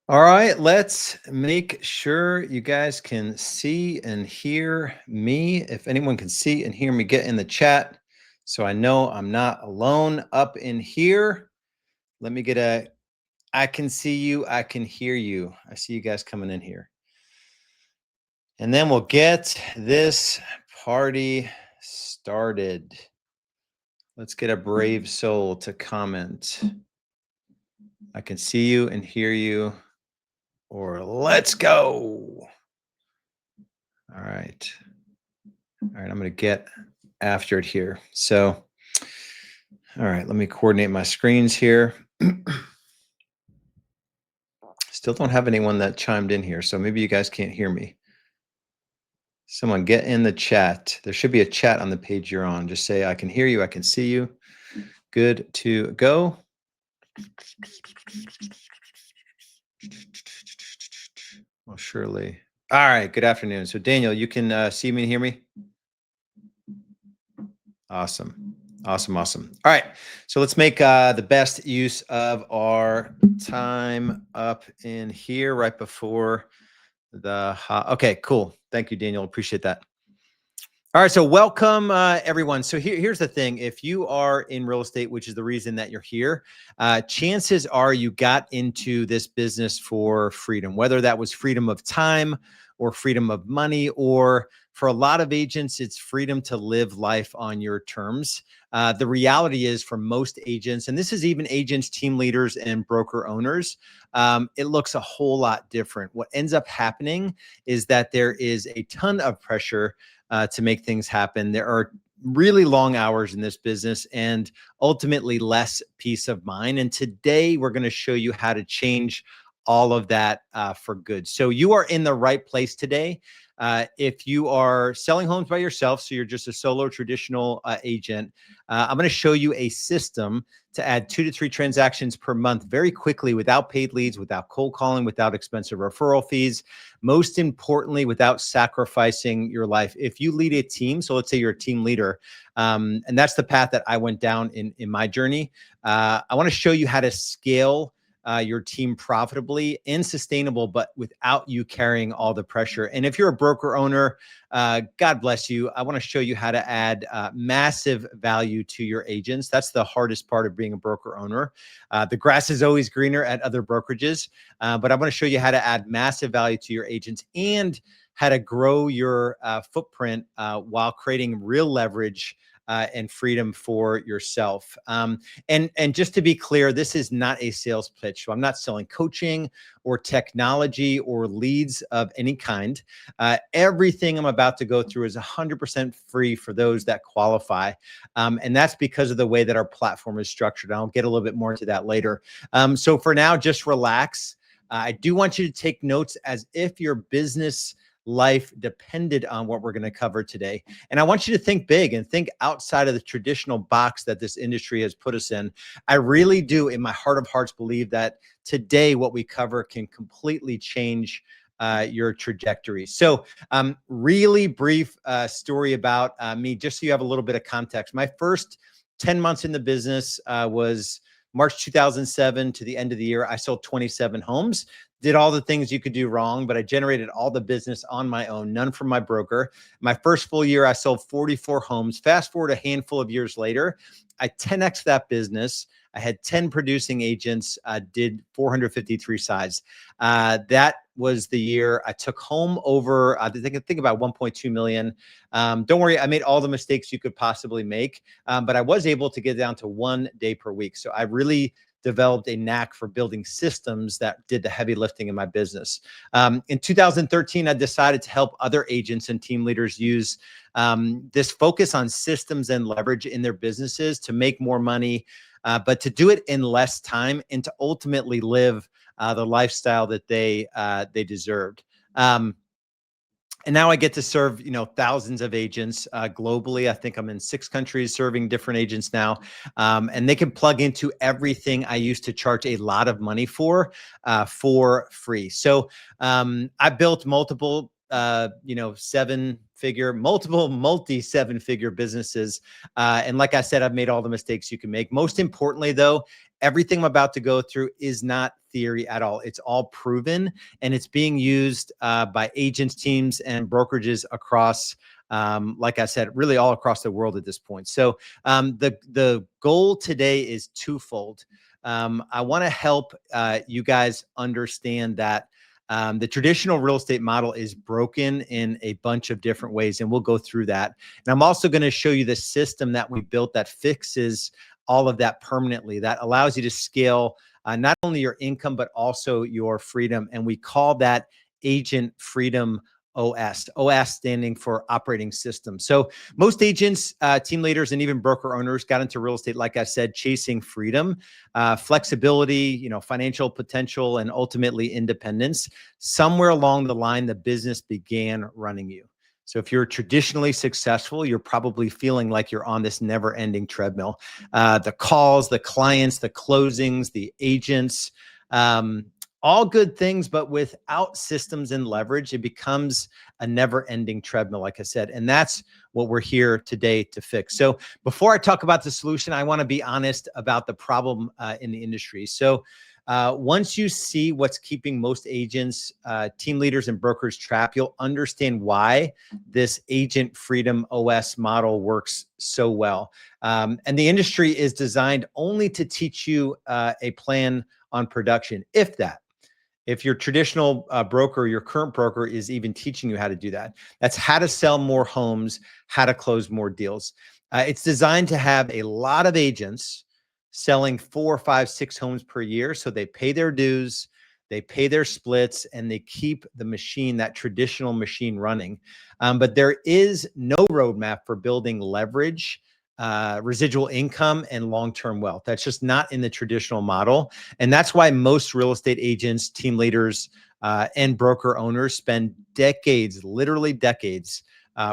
All right, let's make sure you guys can see and hear me. If anyone can see and hear me, get in the chat so I know I'm not alone up in here. Let me get I can see you, I can hear you. I see you guys coming in here. And then we'll get this party started. Let's get a brave soul to comment. I can see you and hear you, or let's go. All right. All right, I'm going to get after it here. So, all right, let me coordinate my screens here. Still don't have anyone that chimed in here, so maybe you guys can't hear me. Someone get in the chat. There should be a chat on the page you're on. Just say, I can hear you, I can see you. Good to go. Well, surely. All right, good afternoon. So Daniel, you can see me and hear me? Awesome. Awesome. Awesome. All right. So let's make the best use of our time up in here right before the okay, cool. Thank you, Daniel. Appreciate that. All right, so welcome everyone. So here's the thing. If you are in real estate, which is the reason that you're here, chances are you got into this business for freedom, whether that was freedom of time or freedom of money, or for a lot of agents, it's freedom to live life on your terms. The reality is for most agents, and this is even agents, team leaders, and broker owners, it looks a whole lot different. What ends up happening is that there is a ton of pressure to make things happen. There are really long hours in this business and ultimately less peace of mind. And today we're going to show you how to change all of that for good. So you are in the right place today. If you are selling homes by yourself, so you're just a solo traditional agent, I'm going to show you a system to add 2 to 3 transactions per month very quickly without paid leads, without cold calling, without expensive referral fees. Most importantly, without sacrificing your life. If you lead a team, so let's say you're a team leader, and that's the path that I went down in my journey. I want to show you how to scale your team profitably and sustainable, but without you carrying all the pressure. And if you're a broker owner, God bless you. I want to show you how to add massive value to your agents. That's the hardest part of being a broker owner. The grass is always greener at other brokerages, but I'm going to show you how to add massive value to your agents and how to grow your footprint while creating real leverage and freedom for yourself. And just to be clear, this is not a sales pitch. So I'm not selling coaching or technology or leads of any kind. Everything I'm about to go through is 100% free for those that qualify. And that's because of the way that our platform is structured. I'll get a little bit more into that later. So for now, just relax. I do want you to take notes as if your business life depended on what we're going to cover today. And I want you to think big and think outside of the traditional box that this industry has put us in. I really do, in my heart of hearts, believe that today what we cover can completely change your trajectory. So really brief story about me, just so you have a little bit of context. My first 10 months in the business was March 2007 to the end of the year. I sold 27 homes. Did all the things you could do wrong, but I generated all the business on my own, none from my broker. My first full year, I sold 44 homes. Fast forward a handful of years later, I 10x that business. I had 10 producing agents, did 453 sides. That was the year I took home over, I think about 1.2 million. Don't worry, I made all the mistakes you could possibly make, but I was able to get down to 1 day per week. So I really developed a knack for building systems that did the heavy lifting in my business. In 2013, I decided to help other agents and team leaders use this focus on systems and leverage in their businesses to make more money, but to do it in less time and to ultimately live the lifestyle that they deserved. And now I get to serve, thousands of agents globally. I think I'm in 6 countries serving different agents now. And they can plug into everything I used to charge a lot of money for free. So I built multiple multiple multi 7-figure businesses. And like I said, I've made all the mistakes you can make. Most importantly, though, everything I'm about to go through is not theory at all. It's all proven, and it's being used by agents, teams, and brokerages across, like I said, really all across the world at this point. So the goal today is twofold. I want to help you guys understand that the traditional real estate model is broken in a bunch of different ways, and we'll go through that. And I'm also going to show you the system that we built that fixes all of that permanently, that allows you to scale not only your income, but also your freedom. And we call that Agent Freedom OS, OS standing for operating system. So most agents, team leaders, and even broker owners got into real estate, like I said, chasing freedom, flexibility, financial potential, and ultimately independence. Somewhere along the line, the business began running you. So if you're traditionally successful, you're probably feeling like you're on this never-ending treadmill. The calls, the clients, the closings, the agents, all good things, but without systems and leverage, it becomes a never-ending treadmill, like I said. And that's what we're here today to fix. So before I talk about the solution, I want to be honest about the problem in the industry. So once you see what's keeping most agents, team leaders, and brokers trapped, you'll understand why this Agent Freedom OS model works so well. And the industry is designed only to teach you a plan on production, if that. If your traditional broker, your current broker is even teaching you how to do that. That's how to sell more homes, how to close more deals. It's designed to have a lot of agents selling 4, 5, 6 homes per year. So they pay their dues, they pay their splits, and they keep the machine, that traditional machine, running. But there is no roadmap for building leverage, residual income, and long-term wealth. That's just not in the traditional model. And that's why most real estate agents, team leaders, and broker owners spend decades, literally decades,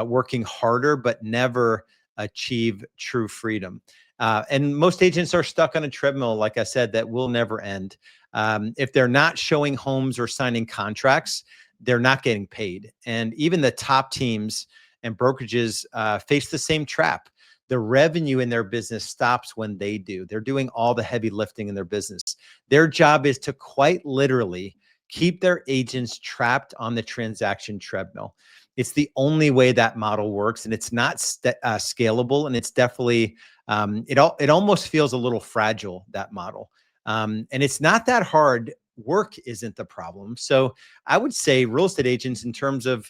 working harder, but never achieve true freedom. And most agents are stuck on a treadmill, like I said, that will never end. If they're not showing homes or signing contracts, they're not getting paid. And even the top teams and brokerages face the same trap. The revenue in their business stops when they do. They're doing all the heavy lifting in their business. Their job is to quite literally keep their agents trapped on the transaction treadmill. It's the only way that model works, and it's not scalable, and it's definitely it almost feels a little fragile, that model. And it's not that hard. Work isn't the problem. So I would say real estate agents, in terms of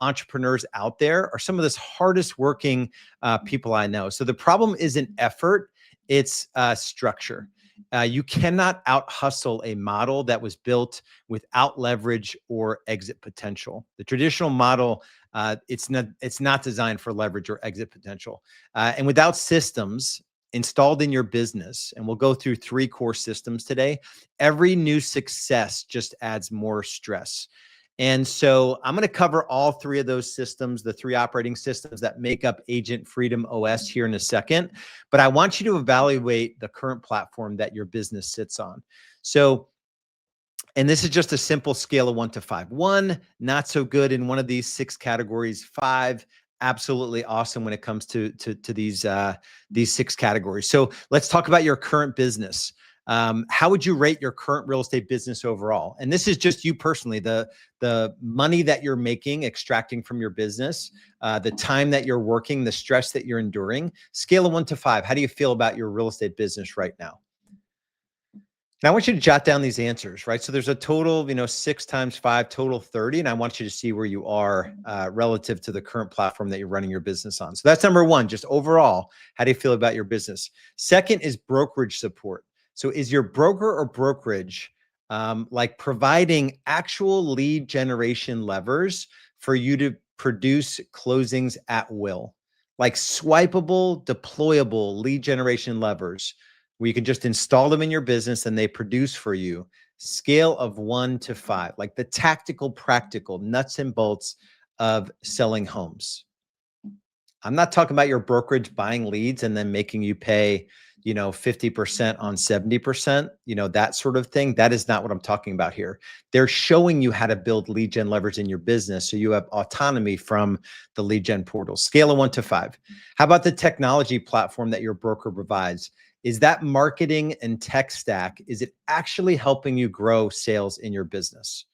entrepreneurs out there, are some of the hardest working people I know. So the problem isn't effort, it's structure. You cannot out hustle a model that was built without leverage or exit potential. The traditional model, it's not designed for leverage or exit potential. And without systems installed in your business, and we'll go through 3 core systems today, every new success just adds more stress. And so I'm going to cover all 3 of those systems, the 3 operating systems that make up Agent Freedom OS, here in a second. But I want you to evaluate the current platform that your business sits on. So, and this is just a simple scale of 1 to 5. 1, not so good in one of these 6 categories. 5, absolutely awesome when it comes to these 6 categories. So let's talk about your current business. How would you rate your current real estate business overall? And this is just you personally, the money that you're making, extracting from your business, the time that you're working, the stress that you're enduring. Scale of 1 to 5. How do you feel about your real estate business right now? Now I want you to jot down these answers, right? So there's a total, 6 times 5, total 30. And I want you to see where you are relative to the current platform that you're running your business on. So that's number 1, just overall, how do you feel about your business? Second is brokerage support. So is your broker or brokerage like providing actual lead generation levers for you to produce closings at will? Like swipeable, deployable lead generation levers where you can just install them in your business and they produce for you. Scale of 1 to 5, like the tactical, practical nuts and bolts of selling homes. I'm not talking about your brokerage buying leads and then making you pay 50% on 70%, that sort of thing. That is not what I'm talking about here. They're showing you how to build lead gen leverage in your business so you have autonomy from the lead gen portal. Scale of 1 to 5. How about the technology platform that your broker provides? Is that marketing and tech stack, is it actually helping you grow sales in your business?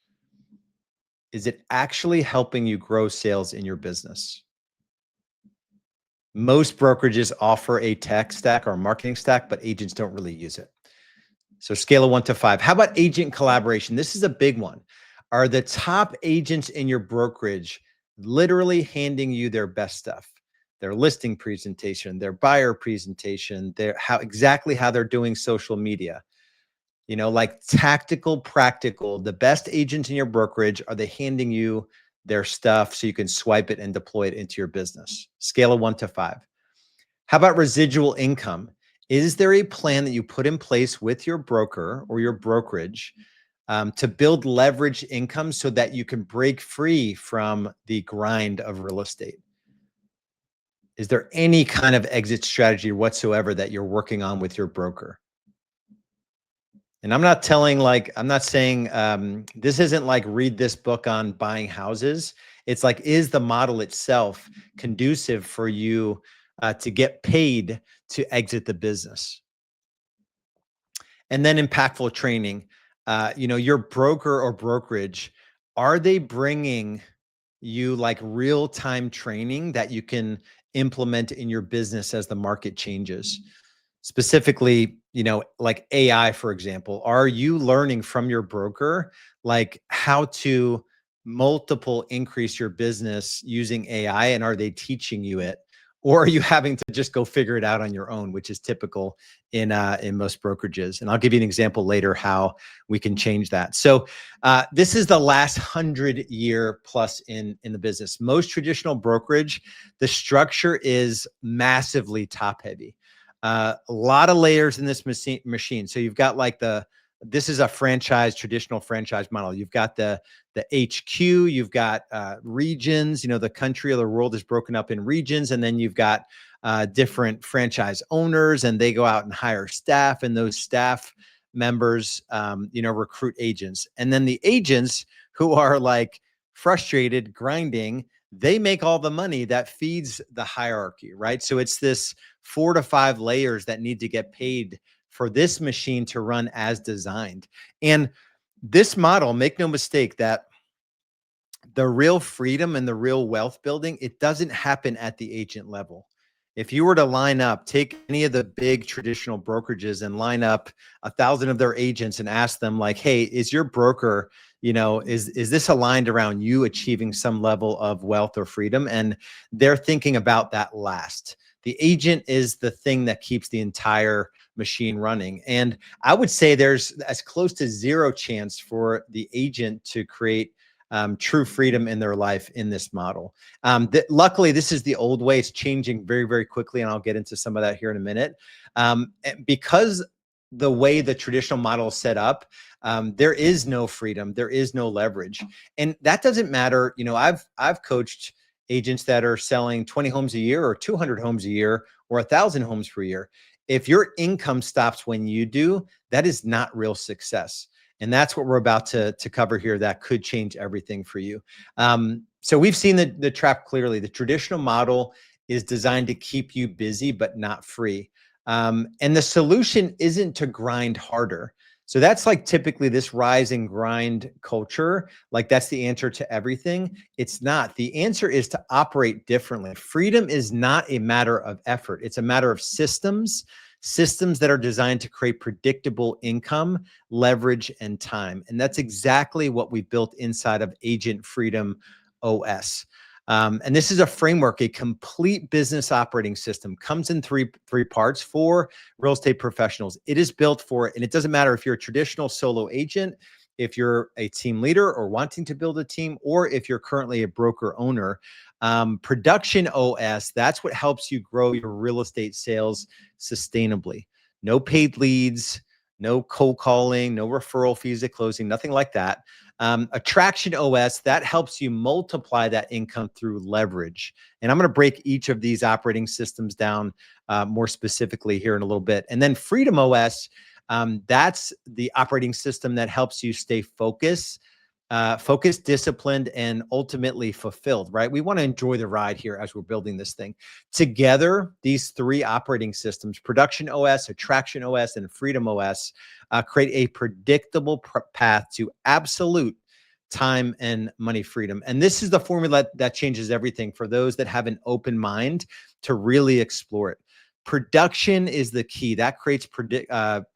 Is it actually helping you grow sales in your business? Most brokerages offer a tech stack or a marketing stack, but agents don't really use it. So scale of 1 to 5. How about agent collaboration? This is a big one. Are the top agents in your brokerage literally handing you their best stuff? Their listing presentation, their buyer presentation, their exactly how they're doing social media. Like tactical, practical, the best agents in your brokerage, are they handing you their stuff so you can swipe it and deploy it into your business? Scale of 1 to 5. How about residual income? Is there a plan that you put in place with your broker or your brokerage to build leverage income so that you can break free from the grind of real estate? Is there any kind of exit strategy whatsoever that you're working on with your broker? And I'm not saying this isn't like read this book on buying houses. It's like, is the model itself conducive for you to get paid to exit the business? And then impactful training. Your broker or brokerage, are they bringing you like real-time training that you can implement in your business as the market changes? Specifically, like AI, for example, are you learning from your broker, like how to multiple increase your business using AI, and are they teaching you it? Or are you having to just go figure it out on your own, which is typical in most brokerages? And I'll give you an example later how we can change that. So this is the last 100-year plus in the business. Most traditional brokerage, the structure is massively top heavy. A lot of layers in this machine. So you've got like this is a traditional franchise model. You've got the HQ, you've got regions, the country or the world is broken up in regions. And then you've got different franchise owners, and they go out and hire staff, and those staff members, recruit agents. And then the agents who are like frustrated, grinding, they make all the money that feeds the hierarchy, right? So it's this 4 to 5 layers that need to get paid for this machine to run as designed. And this model, make no mistake, that the real freedom and the real wealth building, it doesn't happen at the agent level. If you were to take any of the big traditional brokerages and line up 1,000 of their agents and ask them like, hey, is your broker, is this aligned around you achieving some level of wealth or freedom? And they're thinking about that last. The agent is the thing that keeps the entire machine running. And I would say there's as close to zero chance for the agent to create true freedom in their life in this model. Luckily, this is the old way. It's changing very, very quickly, and I'll get into some of that here in a minute. Because the way the traditional model is set up, there is no freedom, there is no leverage, and that doesn't matter. I've coached agents that are selling 20 homes a year, or 200 homes a year, or 1,000 homes per year. If your income stops when you do, that is not real success. And that's what we're about to cover here. That could change everything for you. So we've seen the trap clearly. The traditional model is designed to keep you busy, but not free. And the solution isn't to grind harder. So that's like typically this rise and grind culture. Like that's the answer to everything. It's not. The answer is to operate differently. Freedom is not a matter of effort. It's a matter of systems that are designed to create predictable income, leverage, and time. And that's exactly what we built inside of Agent Freedom OS. And this is a framework, a complete business operating system, comes in three parts for real estate professionals. It is built for it. And it doesn't matter if you're a traditional solo agent, if you're a team leader or wanting to build a team, or if you're currently a broker owner. Production OS, that's what helps you grow your real estate sales sustainably. No paid leads, no cold calling, no referral fees at closing, nothing like that. Attraction OS, that helps you multiply that income through leverage. And I'm going to break each of these operating systems down more specifically here in a little bit. And then Freedom OS, that's the operating system that helps you stay focused, disciplined, and ultimately fulfilled, right? We want to enjoy the ride here as we're building this thing. Together, these three operating systems, Production OS, Attraction OS, and Freedom OS, create a predictable path to absolute time and money freedom. And this is the formula that changes everything for those that have an open mind to really explore it. Production is the key. That creates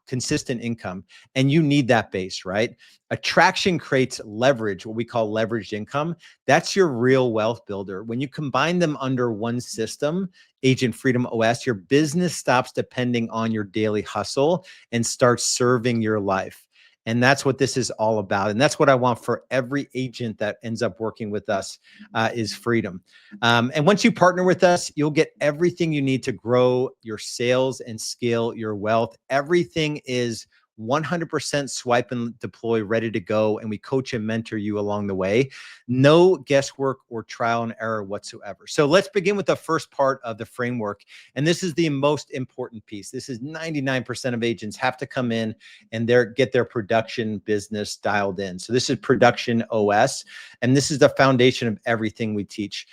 consistent income, and you need that base, right? Attraction creates leverage, what we call leveraged income. That's your real wealth builder. When you combine them under one system, Agent Freedom OS, your business stops depending on your daily hustle and starts serving your life. And that's what this is all about. And that's what I want for every agent that ends up working with us is freedom. And once you partner with us, you'll get everything you need to grow your sales and scale your wealth. Everything is 100% swipe and deploy, ready to go. And we coach and mentor you along the way. No guesswork or trial and error whatsoever. So let's begin with the first part of the framework. And this is the most important piece. This is 99% of agents have to come in and get their production business dialed in. So this is Production OS, and this is the foundation of everything we teach.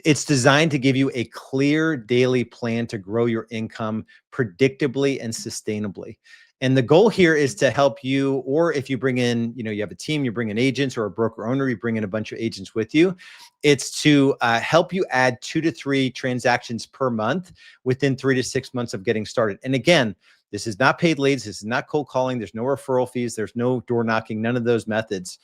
It's designed to give you a clear daily plan to grow your income predictably and sustainably. And the goal here is to help you, or if you bring in, you have a team, you bring in agents, or a broker owner, you bring in a bunch of agents with you. It's to help you add 2 to 3 transactions per month within 3 to 6 months of getting started. And again, this is not paid leads. This is not cold calling. There's no referral fees. There's no door knocking, none of those methods.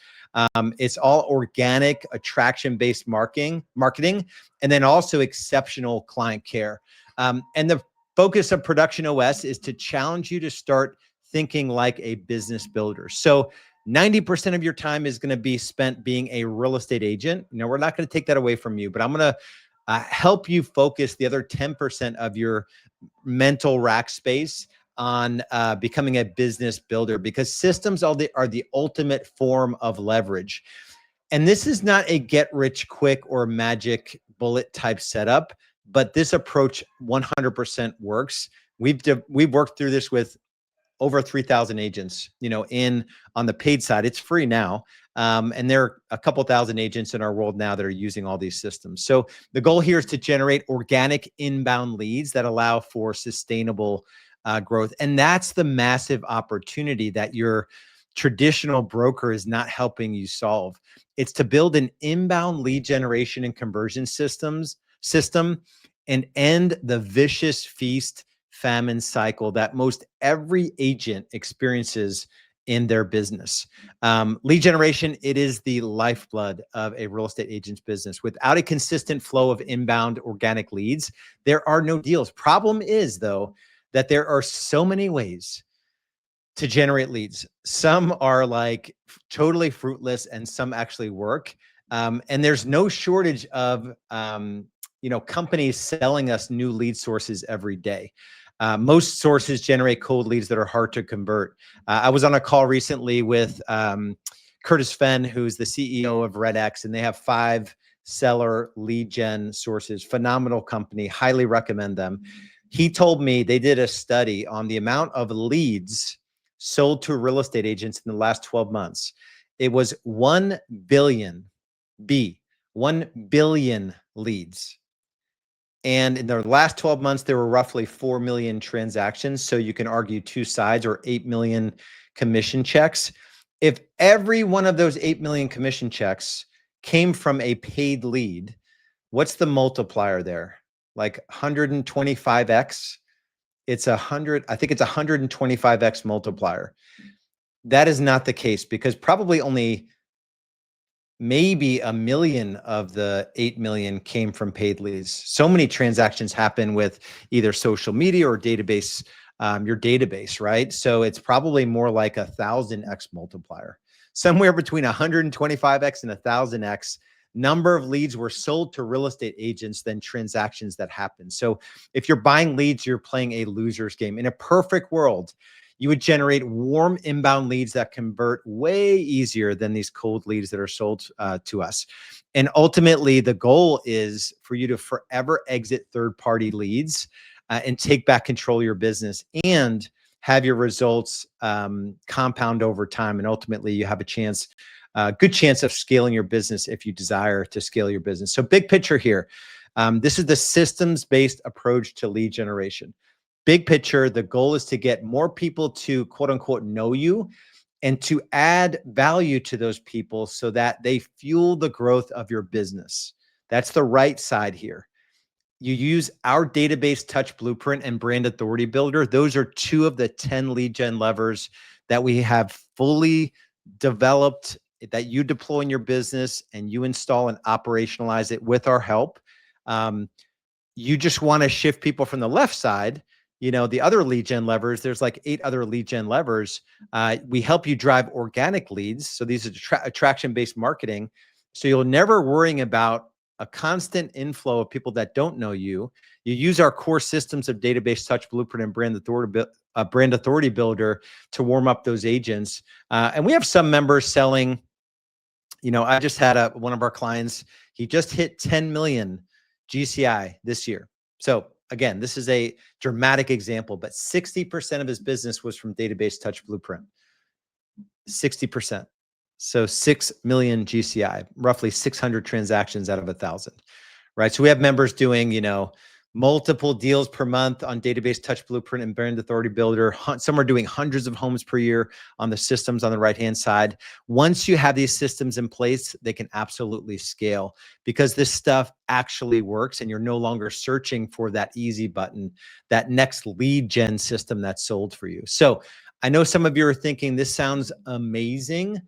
It's all organic, attraction-based marketing, and then also exceptional client care. And the focus of Production OS is to challenge you to start thinking like a business builder. So 90% of your time is going to be spent being a real estate agent. We're not going to take that away from you, but I'm going to help you focus the other 10% of your mental rack space on becoming a business builder, because systems are the ultimate form of leverage. And this is not a get rich quick or magic bullet type setup, but this approach 100% works. We've worked through this with over 3,000 agents, on the paid side. It's free now. And there are a couple thousand agents in our world now that are using all these systems. So the goal here is to generate organic inbound leads that allow for sustainable growth. And that's the massive opportunity that your traditional broker is not helping you solve. It's to build an inbound lead generation and conversion system and end the vicious feast famine cycle that most every agent experiences in their business. Lead generation, it is the lifeblood of a real estate agent's business. Without a consistent flow of inbound organic leads, there are no deals. Problem is, though, that there are so many ways to generate leads. Some are like totally fruitless and some actually work. And there's no shortage of companies selling us new lead sources every day. Most sources generate cold leads that are hard to convert. I was on a call recently with Curtis Fenn, who's the CEO of RedX, and they have 5 seller lead gen sources. Phenomenal company, highly recommend them. He told me they did a study on the amount of leads sold to real estate agents in the last 12 months. It was 1 billion, 1 billion leads. And in the last 12 months, there were roughly 4 million transactions. So you can argue 2 sides, or 8 million commission checks. If every one of those 8 million commission checks came from a paid lead, what's the multiplier there? Like 125x? It's I think it's 125x multiplier. That is not the case, because probably only maybe 1 million of the 8 million came from paid leads. So many transactions happen with either social media or database, your database, right? So it's probably more like 1,000x multiplier, somewhere between 125x and 1,000x number of leads were sold to real estate agents than transactions that happen. So if you're buying leads, you're playing a loser's game. In a perfect world, you would generate warm inbound leads that convert way easier than these cold leads that are sold to us. And ultimately, the goal is for you to forever exit third-party leads and take back control of your business and have your results compound over time. And ultimately you have a chance, good chance of scaling your business if you desire to scale your business. So big picture here. This is the systems-based approach to lead generation. Big picture, the goal is to get more people to quote unquote know you and to add value to those people so that they fuel the growth of your business. That's the right side here. You use our database touch blueprint and brand authority builder. Those are two of the 10 lead gen levers that we have fully developed, that you deploy in your business and you install and operationalize it with our help. You just want to shift people from the left side, the other lead gen levers. There's like 8 other lead gen levers. We help you drive organic leads. So these are attraction-based marketing. So you're never worrying about a constant inflow of people that don't know you. You use our core systems of database touch blueprint and brand authority builder to warm up those agents. And we have some members selling. I just had one of our clients, he just hit 10 million GCI this year. So again, this is a dramatic example, but 60% of his business was from database touch blueprint. 60%. So 6 million GCI, roughly 600 transactions out of 1,000, right? So we have members doing, multiple deals per month on database touch blueprint and brand authority builder. Some are doing hundreds of homes per year on the systems on the right-hand side. Once you have these systems in place, they can absolutely scale because this stuff actually works and you're no longer searching for that easy button, that next lead gen system that's sold for you. So I know some of you are thinking this sounds amazing.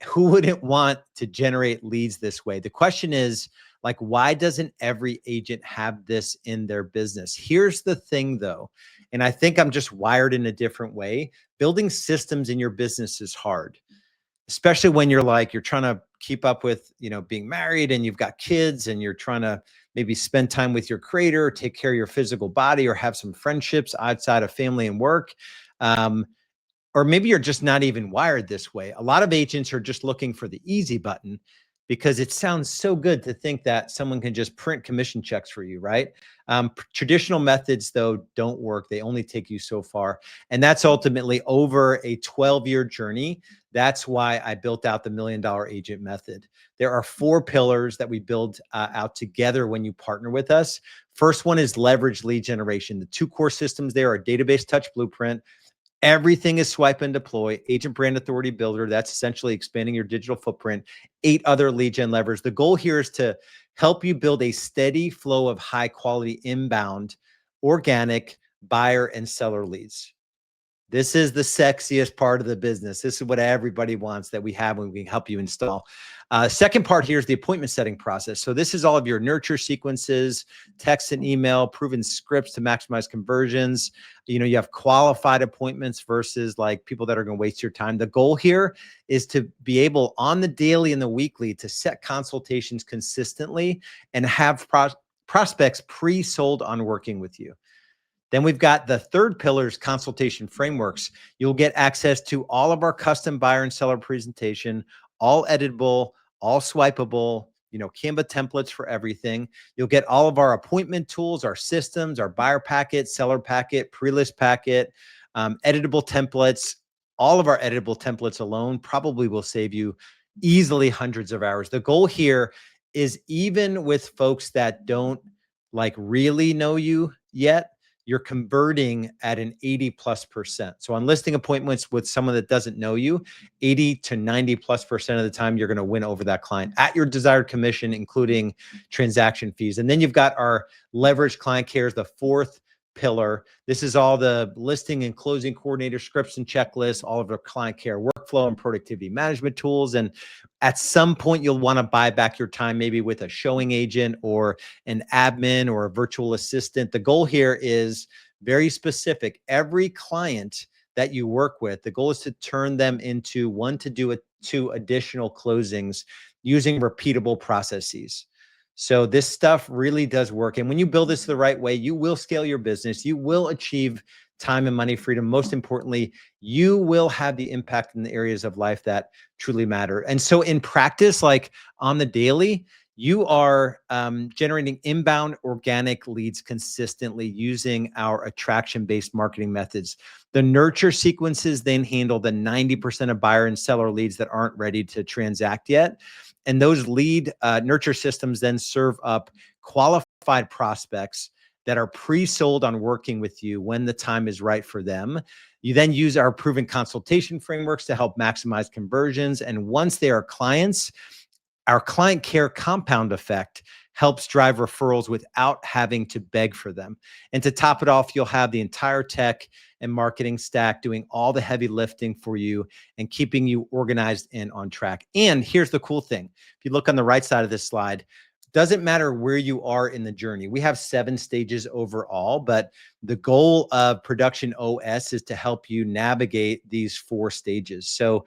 Who wouldn't want to generate leads this way? The question is, why doesn't every agent have this in their business? Here's the thing though, and I think I'm just wired in a different way. Building systems in your business is hard, especially when you're trying to keep up with, being married and you've got kids and you're trying to maybe spend time with your creator, take care of your physical body, or have some friendships outside of family and work. Or maybe you're just not even wired this way. A lot of agents are just looking for the easy button because it sounds so good to think that someone can just print commission checks for you, right? Traditional methods, though, don't work. They only take you so far. And that's ultimately over a 12-year journey. That's why I built out the $1 Million Agent Method. There are 4 pillars that we build out together when you partner with us. First one is leverage lead generation. The 2 core systems there are database touch blueprint. Everything is swipe and deploy. Agent brand authority builder. That's essentially expanding your digital footprint. 8 other lead gen levers. The goal here is to help you build a steady flow of high quality inbound, organic buyer and seller leads. This is the sexiest part of the business. This is what everybody wants that we have when we can help you install. Second part here is the appointment setting process. So this is all of your nurture sequences, text and email, proven scripts to maximize conversions. You have qualified appointments versus people that are going to waste your time. The goal here is to be able on the daily and the weekly to set consultations consistently and have prospects pre-sold on working with you. Then we've got the third pillar's consultation frameworks. You'll get access to all of our custom buyer and seller presentation, all editable, all swipeable, Canva templates for everything. You'll get all of our appointment tools, our systems, our buyer packet, seller packet, pre-list packet, editable templates. All of our editable templates alone probably will save you easily hundreds of hours. The goal here is even with folks that don't really know you yet, you're converting at an 80+%. So on listing appointments with someone that doesn't know you, 80 to 90+% of the time, you're going to win over that client at your desired commission, including transaction fees. And then you've got our leverage client cares, the 4th pillar. This is all the listing and closing coordinator scripts and checklists, all of our client care workflow and productivity management tools. And at some point, you'll want to buy back your time, maybe with a showing agent or an admin or a virtual assistant. The goal here is very specific. Every client that you work with, the goal is to turn them into 1 to 2 additional closings using repeatable processes. So this stuff really does work. And when you build this the right way, you will scale your business. You will achieve time and money freedom. Most importantly, you will have the impact in the areas of life that truly matter. And so in practice, on the daily, You are generating inbound organic leads consistently using our attraction-based marketing methods. The nurture sequences then handle the 90% of buyer and seller leads that aren't ready to transact yet. And those lead nurture systems then serve up qualified prospects that are pre-sold on working with you when the time is right for them. You then use our proven consultation frameworks to help maximize conversions. And once they are clients, our client care compound effect helps drive referrals without having to beg for them. And to top it off, you'll have the entire tech and marketing stack doing all the heavy lifting for you and keeping you organized and on track. And here's the cool thing. If you look on the right side of this slide, doesn't matter where you are in the journey. We have 7 stages overall, but the goal of Production OS is to help you navigate these 4 stages. So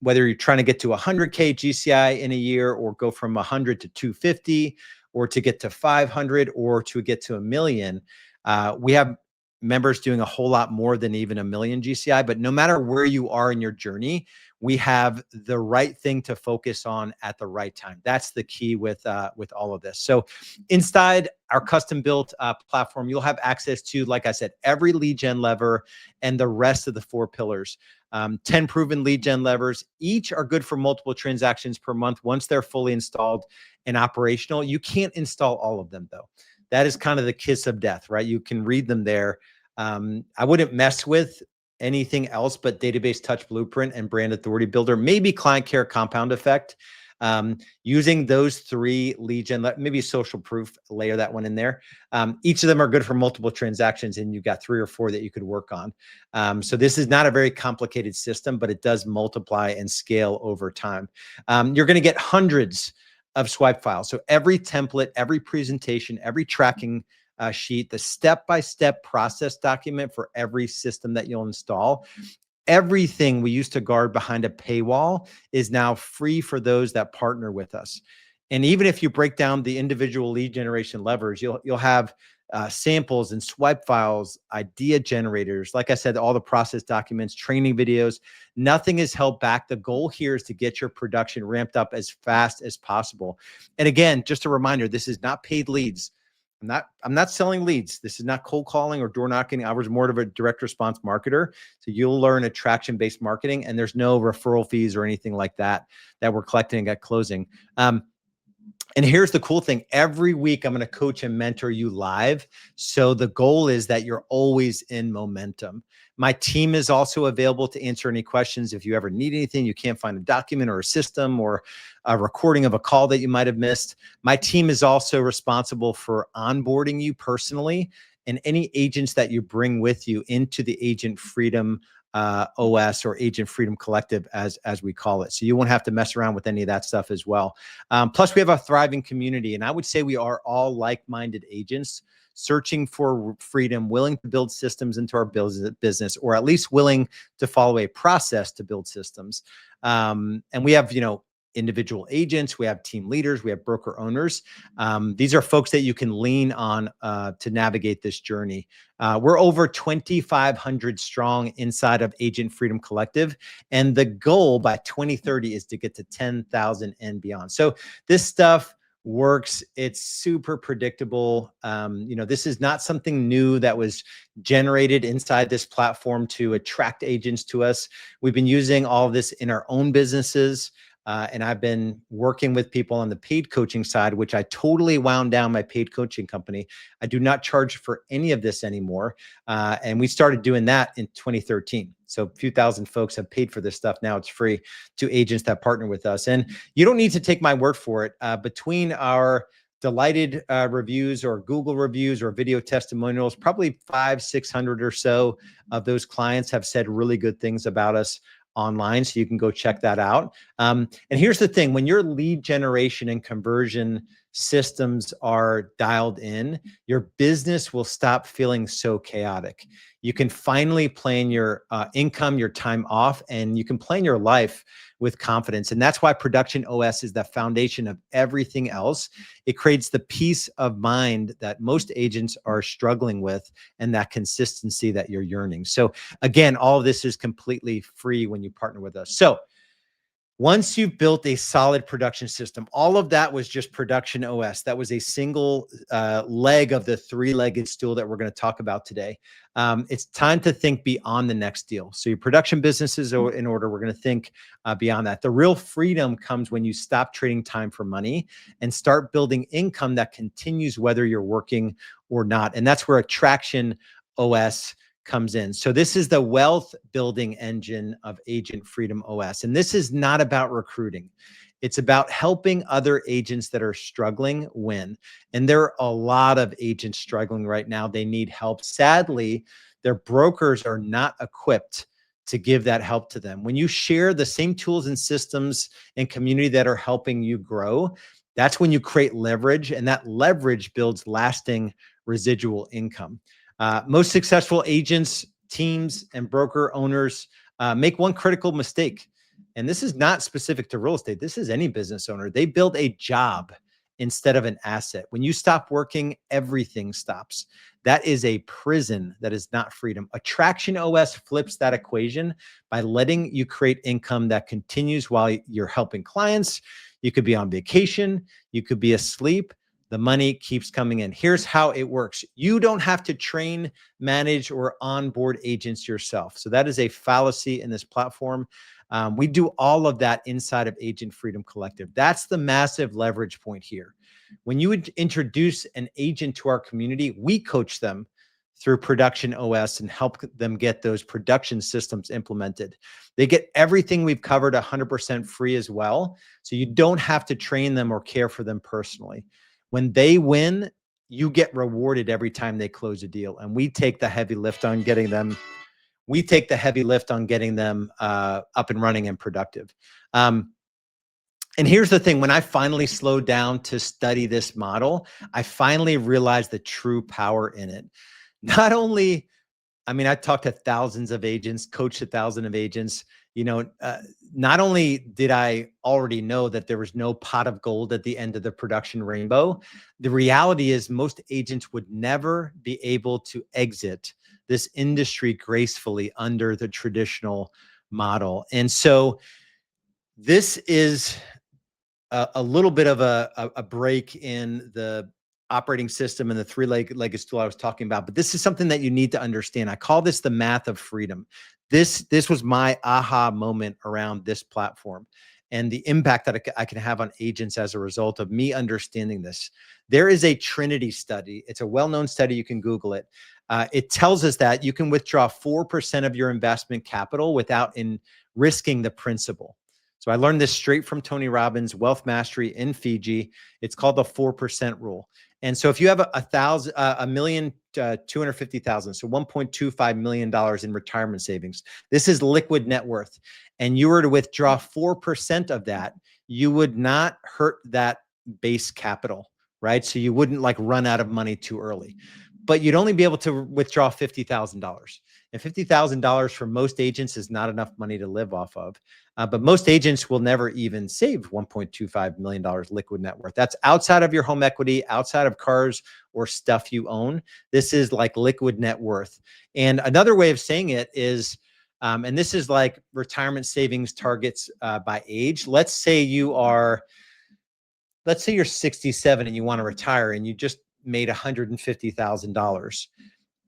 whether you're trying to get to 100K GCI in a year, or go from 100 to 250, or to get to 500, or to get to 1 million, we have members doing a whole lot more than even 1 million GCI. But no matter where you are in your journey, we have the right thing to focus on at the right time. That's the key with all of this. So inside our custom built platform, you'll have access to, like I said, every lead gen lever and the rest of the 4 pillars. 10 proven lead gen levers. Each are good for multiple transactions per month once they're fully installed and operational. You can't install all of them, though. That is kind of the kiss of death, right? You can read them there. I wouldn't mess with anything else but Database Touch Blueprint and Brand Authority Builder, maybe Client Care Compound Effect. Using those 3 lead gen, maybe Social Proof, layer that one in there. Each of them are good for multiple transactions, and you've got 3 or 4 that you could work on. So this is not a very complicated system, but it does multiply and scale over time. You're going to get hundreds of swipe files. So every template, every presentation, every tracking sheet, the step-by-step process document for every system that you'll install. Everything we used to guard behind a paywall is now free for those that partner with us. And even if you break down the individual lead generation levers, you'll have samples and swipe files, idea generators. Like I said, all the process documents, training videos, nothing is held back. The goal here is to get your production ramped up as fast as possible. And again, just a reminder, this is not paid leads. I'm not selling leads. This is not cold calling or door knocking. I was more of a direct response marketer. So you'll learn attraction-based marketing, and there's no referral fees or anything like that we're collecting at closing. And here's the cool thing. Every week I'm going to coach and mentor you live. So the goal is that you're always in momentum. My team is also available to answer any questions. If you ever need anything, you can't find a document or a system or a recording of a call that you might have missed. My team is also responsible for onboarding you personally and any agents that you bring with you into the Agent Freedom OS, or Agent Freedom Collective, as we call it. So you won't have to mess around with any of that stuff as well. Plus, we have a thriving community, and I would say we are all like-minded agents searching for freedom, willing to build systems into our business, or at least willing to follow a process to build systems. And we have, individual agents, we have team leaders, we have broker owners. These are folks that you can lean on to navigate this journey. We're over 2,500 strong inside of Agent Freedom Collective. And the goal by 2030 is to get to 10,000 and beyond. So this stuff works. It's super predictable. This is not something new that was generated inside this platform to attract agents to us. We've been using all of this in our own businesses. And I've been working with people on the paid coaching side, which I totally wound down my paid coaching company. I do not charge for any of this anymore. And we started doing that in 2013. So a few thousand folks have paid for this stuff. Now it's free to agents that partner with us. And you don't need to take my word for it. Between our delighted reviews or Google reviews or video testimonials, probably 500-600 or so of those clients have said really good things about us online. So you can go check that out. And here's the thing, when your lead generation and conversion systems are dialed in, your business will stop feeling so chaotic. You can finally plan your income, your time off, and you can plan your life with confidence. And that's why Production OS is the foundation of everything else. It creates the peace of mind that most agents are struggling with and that consistency that you're yearning. So again, all of this is completely free when you partner with us. So Once you've built a solid production system, all of that was just production OS. That was a single leg of the three-legged stool that we're going to talk about today. It's time to think beyond the next deal. So your production businesses are in order. We're going to think beyond that. The real freedom comes when you stop trading time for money and start building income that continues whether you're working or not. And that's where attraction OS comes in. So this is the wealth building engine of Agent Freedom OS. And this is not about recruiting. It's about helping other agents that are struggling win. And there are a lot of agents struggling right now. They need help. Sadly, their brokers are not equipped to give that help to them. When you share the same tools and systems and community that are helping you grow, that's when you create leverage, and that leverage builds lasting residual income. Most successful agents, teams, and broker owners make one critical mistake. And this is not specific to real estate. This is any business owner. They build a job instead of an asset. When you stop working, everything stops. That is a prison. That is not freedom. Attraction OS flips that equation by letting you create income that continues while you're helping clients. You could be on vacation. You could be asleep. The money keeps coming in. Here's how it works. You don't have to train, manage, or onboard agents yourself. So that is a fallacy in this platform. We do all of that inside of Agent Freedom Collective. That's the massive leverage point here. When you would introduce an agent to our community, we coach them through Production OS and help them get those production systems implemented. They get everything we've covered 100% free as well. So you don't have to train them or care for them personally. When they win, you get rewarded every time they close a deal. And we take the heavy lift on getting them. We take the heavy lift on getting them up and running and productive. And here's the thing, when I finally slowed down to study this model, I finally realized the true power in it. Not only, I mean, I talked to thousands of agents, coached 1,000 of agents. Not only did I already know that there was no pot of gold at the end of the production rainbow, the reality is most agents would never be able to exit this industry gracefully under the traditional model. And so this is a little bit of a break in the operating system and the three-legged stool I was talking about, but this is something that you need to understand. I call this the math of freedom. This was my aha moment around this platform and the impact that I can have on agents as a result of me understanding this. There is a Trinity study. It's a well-known study. You can Google it. It tells us that you can withdraw 4% of your investment capital without risking the principal. So I learned this straight from Tony Robbins' Wealth Mastery in Fiji. It's called the 4% rule. And so if you have a million, 250,000, so $1.25 million in retirement savings, this is liquid net worth. And you were to withdraw 4% of that, you would not hurt that base capital, right? So you wouldn't like run out of money too early, but you'd only be able to withdraw $50,000. And $50,000 for most agents is not enough money to live off of. But most agents will never even save $1.25 million liquid net worth. That's outside of your home equity, outside of cars or stuff you own. This is like liquid net worth. And another way of saying it is, and this is like retirement savings targets by age. Let's say you're 67 and you want to retire and you just made $150,000.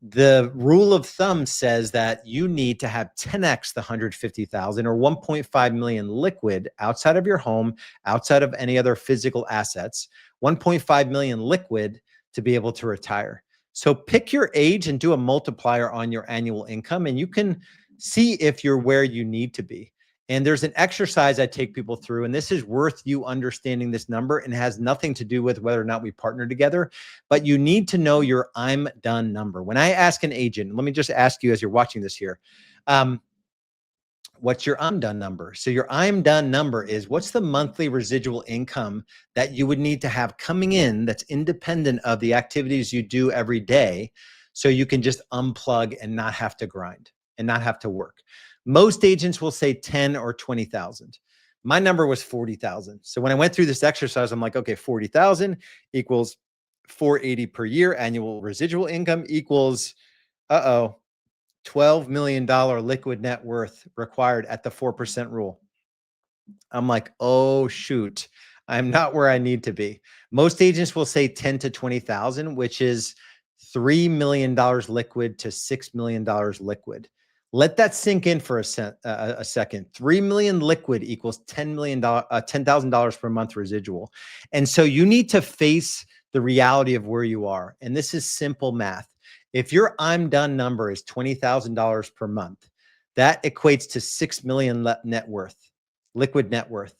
The rule of thumb says that you need to have 10x the 150,000 or 1.5 million liquid outside of your home, outside of any other physical assets, 1.5 million liquid to be able to retire. So pick your age and do a multiplier on your annual income, and you can see if you're where you need to be. And there's an exercise I take people through, and this is worth you understanding this number and has nothing to do with whether or not we partner together, but you need to know your I'm done number. When I ask an agent, let me just ask you as you're watching this here, what's your I'm done number? So your I'm done number is what's the monthly residual income that you would need to have coming in that's independent of the activities you do every day so you can just unplug and not have to grind and not have to work. Most agents will say 10 or 20,000. My number was 40,000. So when I went through this exercise, I'm like, okay, 40,000 equals 480 per year. Annual residual income equals, $12 million liquid net worth required at the 4% rule. I'm like, oh shoot, I'm not where I need to be. Most agents will say 10 to 20,000, which is $3 million liquid to $6 million liquid. Let that sink in for a second. 3 million liquid equals $10,000 per month residual. And so you need to face the reality of where you are. And this is simple math. If your I'm done number is $20,000 per month, that equates to 6 million net worth, liquid net worth.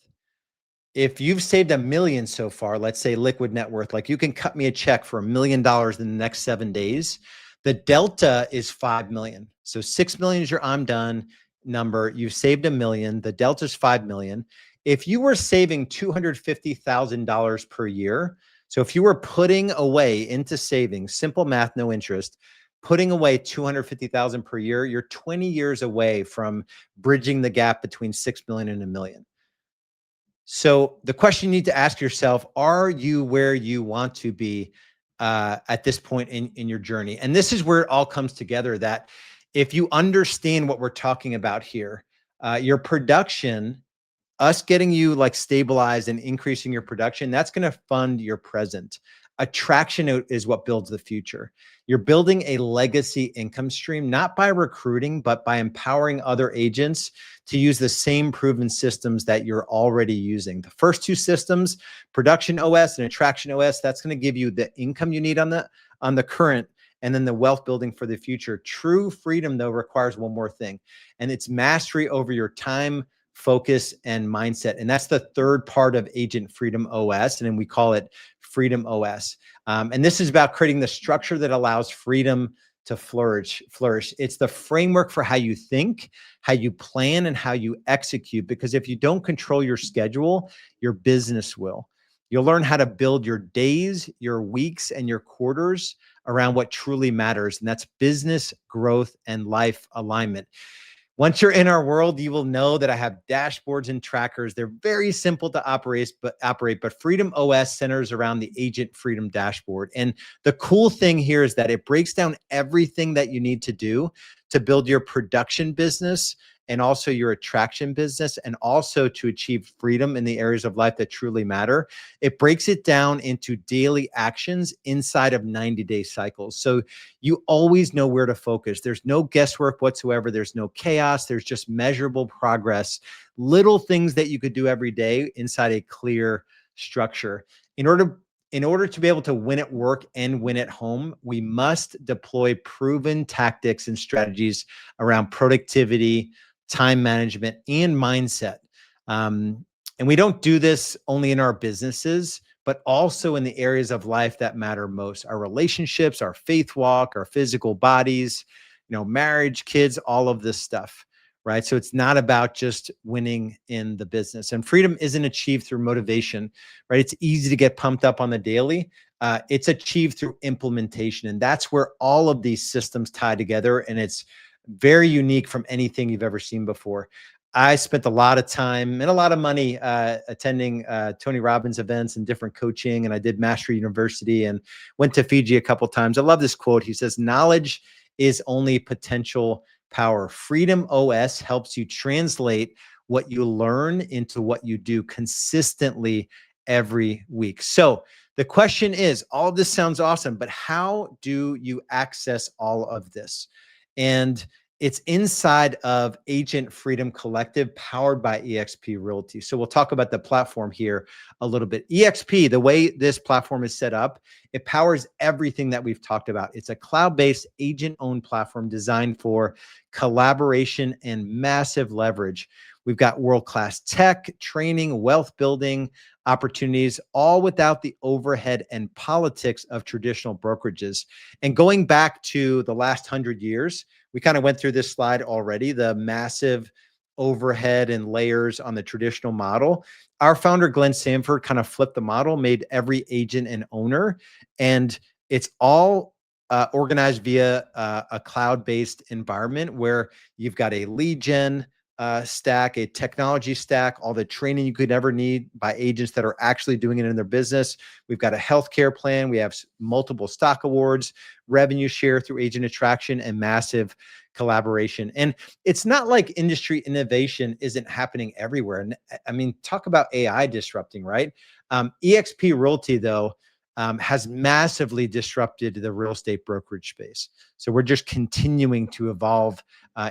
If you've saved $1 million so far, let's say liquid net worth, like you can cut me a check for $1 million in the next 7 days, the delta is 5 million. So 6 million is your I'm done number. You've saved $1 million. The delta is 5 million. If you were saving $250,000 per year, so if you were putting away into savings, simple math, no interest, putting away 250,000 per year, you're 20 years away from bridging the gap between 6 million and $1 million. So the question you need to ask yourself, are you where you want to be at this point in your journey? And this is where it all comes together, that if you understand what we're talking about here, your production, us getting you like stabilized and increasing your production, that's going to fund your present. Attraction is what builds the future. You're building a legacy income stream, not by recruiting, but by empowering other agents to use the same proven systems that you're already using. The first two systems, production OS and attraction OS, that's going to give you the income you need on the current, and then the wealth building for the future. True freedom, though, requires one more thing, and it's mastery over your time, focus, and mindset. And that's the third part of Agent Freedom OS, and then we call it Freedom OS. And this is about creating the structure that allows freedom to flourish. It's the framework for how you think, how you plan, and how you execute. Because if you don't control your schedule, your business will. You'll learn how to build your days, your weeks, and your quarters around what truly matters. And that's business growth and life alignment. Once you're in our world, you will know that I have dashboards and trackers. They're very simple to operate, but Freedom OS centers around the Agent Freedom dashboard. And the cool thing here is that it breaks down everything that you need to do to build your production business and also your attraction business, and also to achieve freedom in the areas of life that truly matter. It breaks it down into daily actions inside of 90-day cycles. So you always know where to focus. There's no guesswork whatsoever. There's no chaos. There's just measurable progress, little things that you could do every day inside a clear structure. In order to be able to win at work and win at home, we must deploy proven tactics and strategies around productivity, time management, and mindset. And we don't do this only in our businesses, but also in the areas of life that matter most: our relationships, our faith walk, our physical bodies, marriage, kids, all of this stuff, right? So it's not about just winning in the business. And freedom isn't achieved through motivation, right? It's easy to get pumped up on the daily. It's achieved through implementation. And that's where all of these systems tie together. And it's very unique from anything you've ever seen before. I spent a lot of time and a lot of money attending Tony Robbins events and different coaching. And I did Mastery University and went to Fiji a couple of times. I love this quote. He says, "Knowledge is only potential power. Freedom OS helps you translate what you learn into what you do consistently every week." So the question is, all of this sounds awesome, but how do you access all of this? And it's inside of Agent Freedom Collective, powered by eXp Realty. So we'll talk about the platform here a little bit. eXp, the way this platform is set up, it powers everything that we've talked about. It's a cloud-based, agent-owned platform designed for collaboration and massive leverage. We've got world-class tech, training, wealth building opportunities, all without the overhead and politics of traditional brokerages. And going back to the last 100 years, we kind of went through this slide already, the massive overhead and layers on the traditional model. Our founder, Glenn Sanford, kind of flipped the model, made every agent an owner, and it's all organized via a cloud-based environment where you've got a lead gen stack, a technology stack, all the training you could ever need by agents that are actually doing it in their business. We've got a healthcare plan. We have multiple stock awards, revenue share through agent attraction, and massive collaboration. And it's not like industry innovation isn't happening everywhere. And I mean, talk about AI disrupting, right? EXP Realty, though, has massively disrupted the real estate brokerage space. So we're just continuing to evolve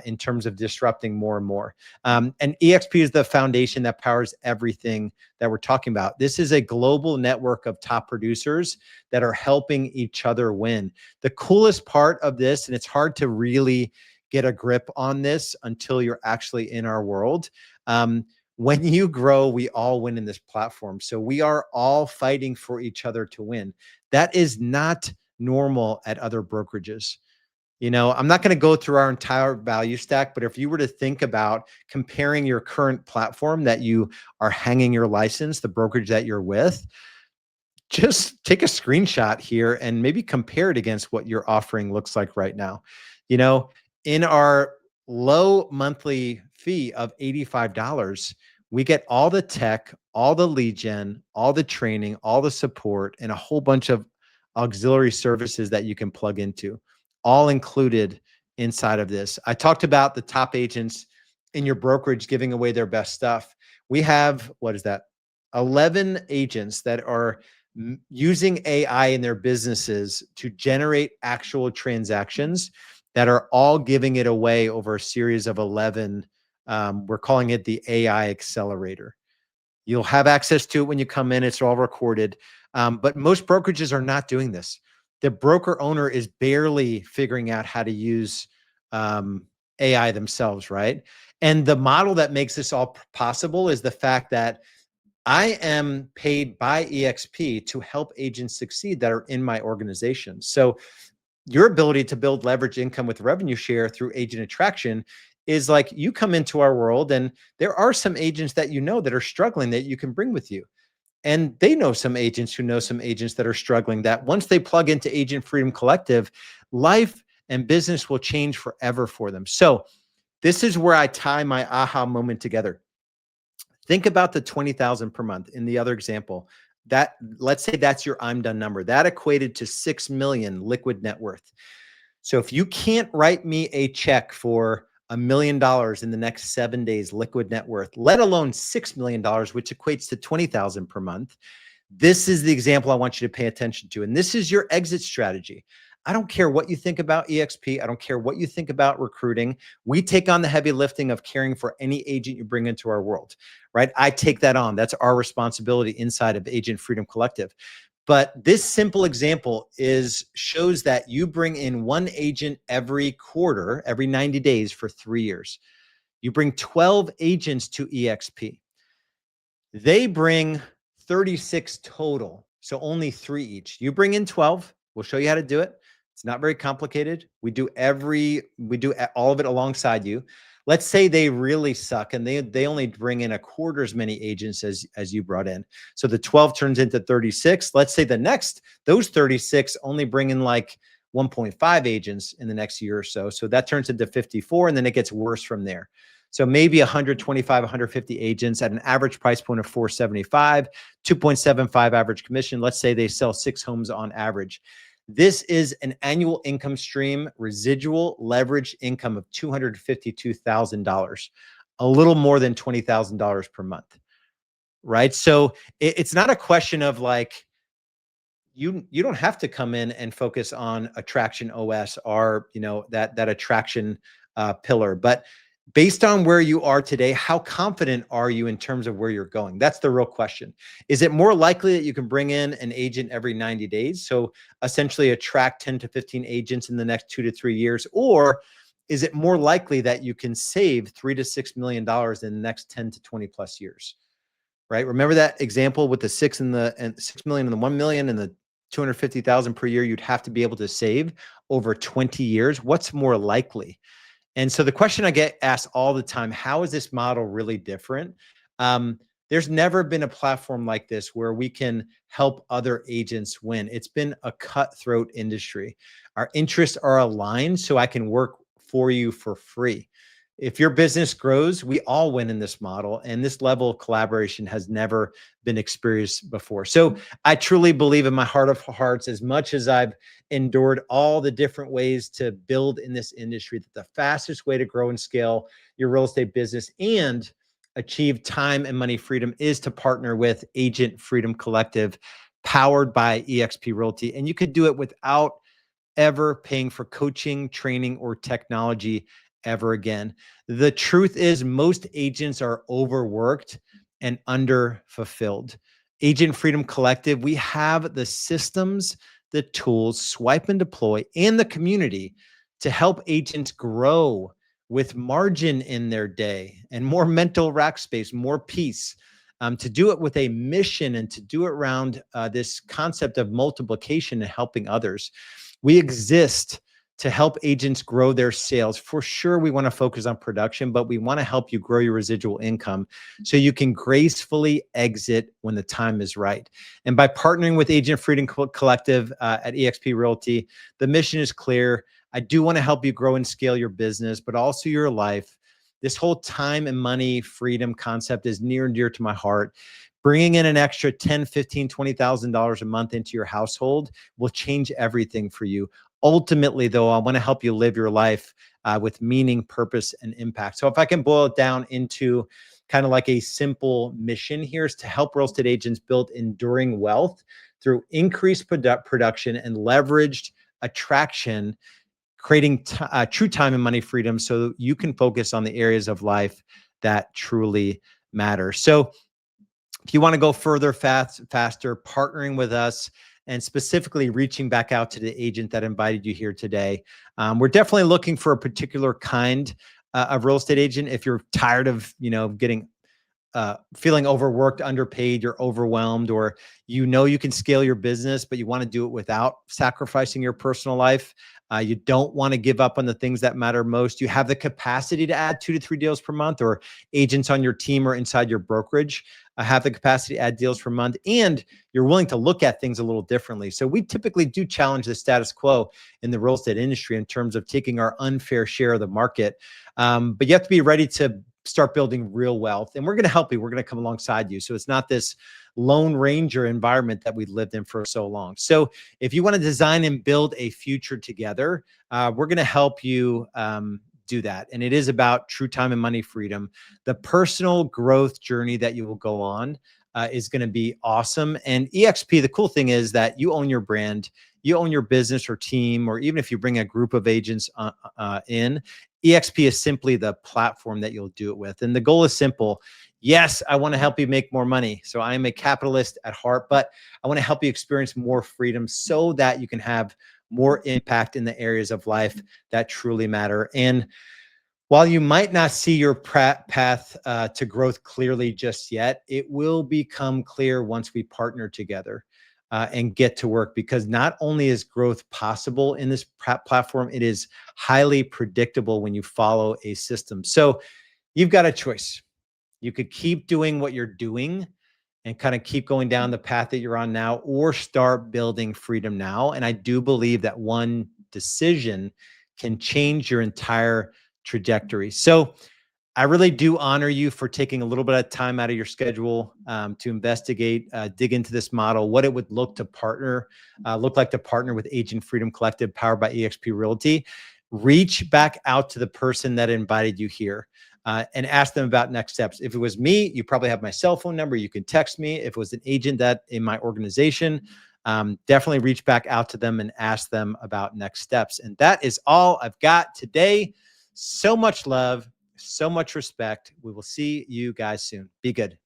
in terms of disrupting more and more. And EXP is the foundation that powers everything that we're talking about. This is a global network of top producers that are helping each other win. The coolest part of this, and it's hard to really get a grip on this until you're actually in our world. When you grow, we all win in this platform. So we are all fighting for each other to win. That is not normal at other brokerages. I'm not going to go through our entire value stack, but if you were to think about comparing your current platform that you are hanging your license, the brokerage that you're with, just take a screenshot here and maybe compare it against what your offering looks like right now. In our low monthly fee of $85, we get all the tech, all the lead gen, all the training, all the support, and a whole bunch of auxiliary services that you can plug into, all included inside of this. I talked about the top agents in your brokerage giving away their best stuff. We have, what is that? 11 agents that are using AI in their businesses to generate actual transactions that are all giving it away over a series of 11. We're calling it the AI accelerator. You'll have access to it when you come in. It's all recorded. But most brokerages are not doing this. The broker owner is barely figuring out how to use AI themselves, right? And the model that makes this all possible is the fact that I am paid by EXP to help agents succeed that are in my organization. So your ability to build leverage income with revenue share through agent attraction is like you come into our world and there are some agents that that are struggling that you can bring with you. And they know some agents who know some agents that are struggling that once they plug into Agent Freedom Collective, life and business will change forever for them. So this is where I tie my aha moment together. Think about the 20,000 per month in the other example. That, let's say that's your I'm done number. That equated to 6 million liquid net worth. So if you can't write me a check for $1 million in the next 7 days liquid net worth, let alone $6 million, which equates to 20,000 per month, this is the example I want you to pay attention to. And this is your exit strategy. I don't care what you think about EXP. I don't care what you think about recruiting. We take on the heavy lifting of caring for any agent you bring into our world, right? I take that on. That's our responsibility inside of Agent Freedom Collective. But this simple example shows that you bring in one agent every quarter, every 90 days for 3 years. You bring 12 agents to EXP. They bring 36 total, so only 3 each. You bring in 12. We'll show you how to do it. It's not very complicated. We do all of it alongside you. Let's say they really suck and they only bring in a quarter as many agents as you brought in. So the 12 turns into 36. Let's say those 36 only bring in like 1.5 agents in the next year or so. So that turns into 54, and then it gets worse from there. So maybe 125, 150 agents at an average price point of 475, 2.75 average commission. Let's say they sell 6 homes on average. This is an annual income stream, residual leverage income of $252,000, a little more than $20,000 per month, right? So it's not a question of like, you don't have to come in and focus on attraction OS or, that attraction pillar, but based on where you are today, how confident are you in terms of where you're going? That's the real question. Is it more likely that you can bring in an agent every 90 days? So essentially attract 10 to 15 agents in the next 2 to 3 years, or is it more likely that you can save $3 to $6 million in the next 10 to 20 plus years? Right? Remember that example with the 6 million and the 1 million and the 250,000 per year you'd have to be able to save over 20 years. What's more likely? And so the question I get asked all the time, how is this model really different? There's never been a platform like this where we can help other agents win. It's been a cutthroat industry. Our interests are aligned, so I can work for you for free. if your business grows, we all win in this model. And this level of collaboration has never been experienced before. So I truly believe in my heart of hearts, as much as I've endured all the different ways to build in this industry, that the fastest way to grow and scale your real estate business and achieve time and money freedom is to partner with Agent Freedom Collective, powered by eXp Realty. And you could do it without ever paying for coaching, training, or technology ever again. The truth is, most agents are overworked and under fulfilled. Agent Freedom Collective, we have the systems, the tools, swipe and deploy, and the community to help agents grow with margin in their day and more mental rack space, more peace. To do it with a mission and to do it around this concept of multiplication and helping others. We exist to help agents grow their sales. For sure, we want to focus on production, but we want to help you grow your residual income so you can gracefully exit when the time is right. And by partnering with Agent Freedom Collective at eXp Realty, the mission is clear. I do want to help you grow and scale your business, but also your life. This whole time and money freedom concept is near and dear to my heart. Bringing in an extra $10, $15, $20,000 a month into your household will change everything for you. Ultimately, though, I want to help you live your life with meaning, purpose, and impact. So if I can boil it down into kind of like a simple mission here, is to help real estate agents build enduring wealth through increased production and leveraged attraction, creating true time and money freedom so you can focus on the areas of life that truly matter. So if you want to go further, faster, partnering with us and specifically reaching back out to the agent that invited you here today, we're definitely looking for a particular kind of real estate agent. If you're tired of, getting feeling overworked, underpaid, you're overwhelmed, or you can scale your business, but you want to do it without sacrificing your personal life. You don't want to give up on the things that matter most. You have the capacity to add 2 to 3 deals per month, or agents on your team or inside your brokerage have the capacity to add deals per month, and you're willing to look at things a little differently. So we typically do challenge the status quo in the real estate industry in terms of taking our unfair share of the market. But you have to be ready to start building real wealth, and we're going to help you. We're going to come alongside you. So it's not this Lone Ranger environment that we lived in for so long. So if you want to design and build a future together, we're going to help you do that. And it is about true time and money freedom. The personal growth journey that you will go on is going to be awesome. And eXp, the cool thing is that you own your brand, you own your business or team, or even if you bring a group of agents in, eXp is simply the platform that you'll do it with. And the goal is simple. Yes, I want to help you make more money. So I am a capitalist at heart, but I want to help you experience more freedom so that you can have more impact in the areas of life that truly matter. And while you might not see your path to growth clearly just yet, it will become clear once we partner together and get to work, because not only is growth possible in this platform, it is highly predictable when you follow a system. So you've got a choice. You could keep doing what you're doing and kind of keep going down the path that you're on now, or start building freedom now. And I do believe that one decision can change your entire trajectory. So I really do honor you for taking a little bit of time out of your schedule to investigate, dig into this model, what it would look like to partner with Agent Freedom Collective, powered by eXp Realty. Reach back out to the person that invited you here and ask them about next steps. If it was me, you probably have my cell phone number. You can text me. If it was an agent that in my organization, definitely reach back out to them and ask them about next steps. And that is all I've got today. So much love, so much respect. We will see you guys soon. Be good.